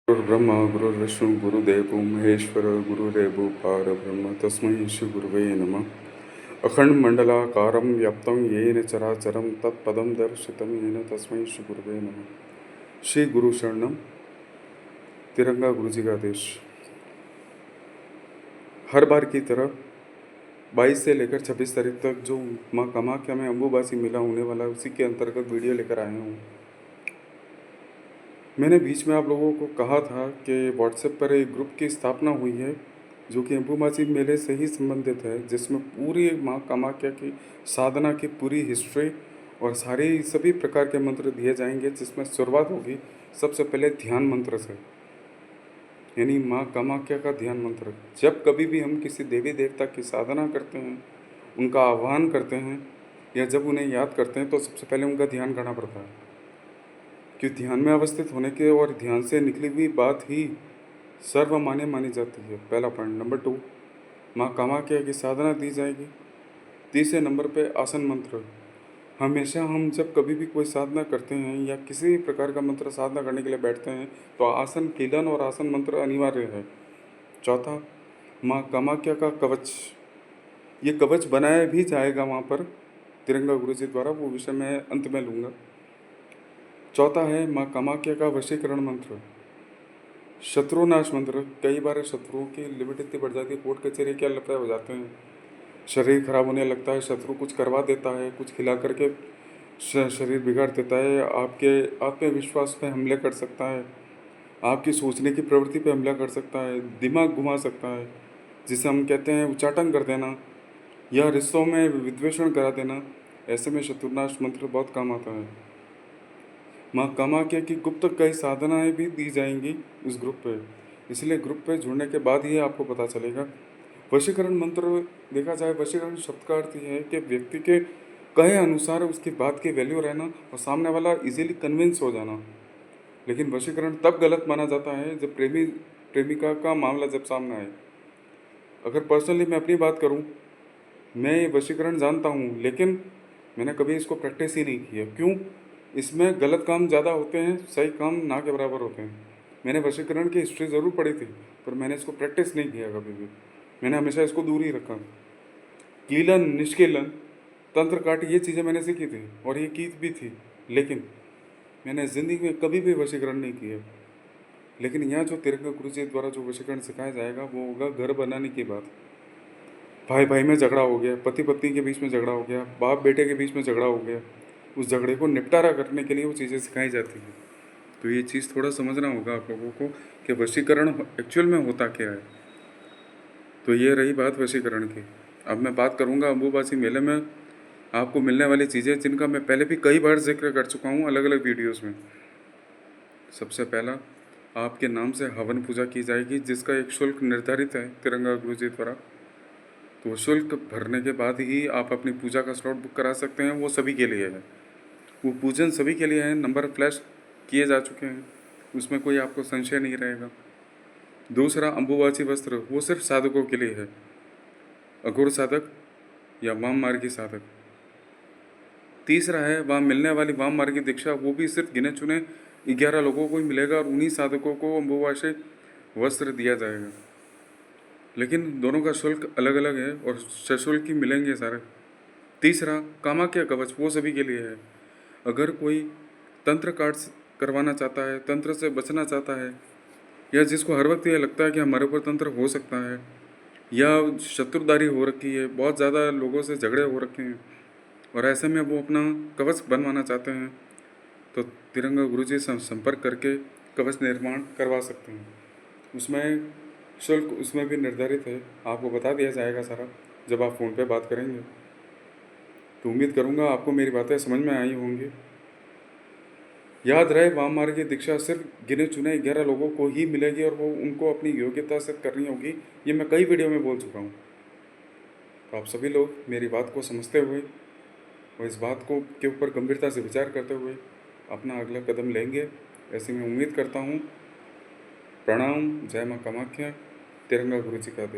गुरुर्ब्रह्मा गुरुर्विष्णु गुरुदेव महेश्वर गुरुरेव पारब्रह्म तस्मै श्री गुरुवे नमः। अखंड मंडलाकारं व्याप्तं येन चराचरं तत्पदं दर्शितं येन तस्मै श्री गुरुवे नमः। श्री गुरु शरणम। तिरंगा गुरु जी का आदेश। हर बार की तरह 22 से लेकर 26 तारीख तक जो माँ कामाख्या में अम्बुबासी मेला होने वाला है, उसी के अंतर्गत वीडियो लेकर आया हूँ। मैंने बीच में आप लोगों को कहा था कि व्हाट्सएप पर एक ग्रुप की स्थापना हुई है जो कि अम्बुबासी मेले से ही संबंधित है, जिसमें पूरी माँ कामाख्या की साधना की पूरी हिस्ट्री और सभी प्रकार के मंत्र दिए जाएंगे, जिसमें शुरुआत होगी सबसे पहले ध्यान मंत्र से, यानी माँ कामाख्या का ध्यान मंत्र। जब कभी भी हम किसी देवी देवता की साधना करते हैं, उनका आह्वान करते हैं या जब उन्हें याद करते हैं, तो सबसे पहले उनका ध्यान करना पड़ता है, कि ध्यान में अवस्थित होने के और ध्यान से निकली हुई बात ही सर्वमान्य मानी जाती है। पहला पॉइंट। नंबर 2, माँ कामाख्या की साधना दी जाएगी। तीसरे नंबर पे आसन मंत्र। हमेशा हम जब कभी भी कोई साधना करते हैं या किसी भी प्रकार का मंत्र साधना करने के लिए बैठते हैं, तो आसन कीलन और आसन मंत्र अनिवार्य है। चौथा, माँ कामाख्या का कवच। ये कवच बनाया भी जाएगा वहाँ पर तिरंगा गुरु जी द्वारा, वो विषय मैं अंत में लूँगा। चौथा है माँ कामाख्या का वशीकरण मंत्र, शत्रुनाश मंत्र। कई बार शत्रुओं की लिमिट इतनी बढ़ जाती है, कोर्ट कचहरी क्या लफड़े हो जाते हैं, शरीर खराब होने लगता है, शत्रु कुछ करवा देता है, कुछ खिला करके शरीर बिगाड़ देता है, आपके आत्मविश्वास पे हमले कर सकता है, आपकी सोचने की प्रवृत्ति पे हमला कर सकता है, दिमाग घुमा सकता है, जिसे हम कहते हैं उच्चाटन कर देना या रिश्तों में विद्वेषण करा देना। ऐसे में शत्रुनाश मंत्र बहुत काम आता है। माँ कामाख्या की गुप्त कई साधनाएं भी दी जाएंगी इस ग्रुप पे, इसलिए ग्रुप पे जुड़ने के बाद ही आपको पता चलेगा। वशीकरण मंत्र देखा जाए, वशीकरण शब्द का अर्थ यह है कि व्यक्ति के कहे अनुसार उसकी बात की वैल्यू रहना और सामने वाला इजीली कन्विंस हो जाना। लेकिन वशीकरण तब गलत माना जाता है जब प्रेमिका का मामला जब सामने आए। अगर पर्सनली मैं अपनी बात करूं, मैं ये वशीकरण जानता हूं, लेकिन मैंने कभी इसको प्रैक्टिस ही नहीं किया। क्यों? इसमें गलत काम ज़्यादा होते हैं, सही काम ना के बराबर होते हैं। मैंने वशीकरण की हिस्ट्री ज़रूर पढ़ी थी, पर मैंने इसको प्रैक्टिस नहीं किया कभी भी। मैंने हमेशा इसको दूर ही रखा। कीलन, निष्कीलन, तंत्र काट, ये चीज़ें मैंने सीखी थी और ये की भी थी, लेकिन मैंने ज़िंदगी में कभी भी वशीकरण नहीं किया। लेकिन यहाँ जो तिरंगा गुरु जी द्वारा जो वशीकरण सिखाया जाएगा, वो होगा घर बनाने की बात। भाई भाई में झगड़ा हो गया, पति पत्नी के बीच में झगड़ा हो गया, बाप बेटे के बीच में झगड़ा हो गया, उस झगड़े को निपटारा करने के लिए वो चीज़ें सिखाई जाती हैं। तो ये चीज़ थोड़ा समझना होगा आप लोगों को कि वशीकरण एक्चुअल में होता क्या है। तो ये रही बात वशीकरण की। अब मैं बात करूँगा अम्बुबासी मेले में आपको मिलने वाली चीज़ें, जिनका मैं पहले भी कई बार जिक्र कर चुका हूँ अलग अलग वीडियोज़ में। सबसे पहला, आपके नाम से हवन पूजा की जाएगी, जिसका एक शुल्क निर्धारित है तिरंगा गुरु जी द्वारा। तो शुल्क भरने के बाद ही आप अपनी पूजा का स्लॉट बुक करा सकते हैं। वो सभी के लिए है, वो पूजन सभी के लिए है। नंबर फ्लैश किए जा चुके हैं, उसमें कोई आपको संशय नहीं रहेगा। दूसरा, अम्बुबाची वस्त्र, वो सिर्फ साधकों के लिए है, अघोर साधक या वाम मार्गी साधक। तीसरा है वहाँ मिलने वाली वाम मार्गी दीक्षा, वो भी सिर्फ गिने चुने 11 लोगों को ही मिलेगा और उन्हीं साधकों को अम्बुबाची वस्त्र दिया जाएगा। लेकिन दोनों का शुल्क अलग अलग है और सशुल्क ही मिलेंगे सारे। तीसरा, कामाख्या कवच, वो सभी के लिए है। अगर कोई तंत्र काट करवाना चाहता है, तंत्र से बचना चाहता है, या जिसको हर वक्त ये लगता है कि हमारे ऊपर तंत्र हो सकता है, या शत्रुदारी हो रखी है, बहुत ज़्यादा लोगों से झगड़े हो रखे हैं और ऐसे में वो अपना कवच बनवाना चाहते हैं, तो तिरंगा गुरु जी से संपर्क करके कवच निर्माण करवा सकते हैं। उसमें शुल्क उसमें भी निर्धारित है, आपको बता दिया जाएगा सारा जब आप फ़ोन पे बात करेंगे। तो उम्मीद करूँगा आपको मेरी बातें समझ में आई होंगी। याद रहे, वाम मार्ग की दीक्षा सिर्फ गिने चुने 11 लोगों को ही मिलेगी और वो उनको अपनी योग्यता से करनी होगी। ये मैं कई वीडियो में बोल चुका हूँ। तो आप सभी लोग मेरी बात को समझते हुए और इस बात को के ऊपर गंभीरता से विचार करते हुए अपना अगला कदम लेंगे, ऐसी मैं उम्मीद करता हूँ। प्रणाम। जय माँ कामाख्या। तिरंगा गुरु जी का आदेश।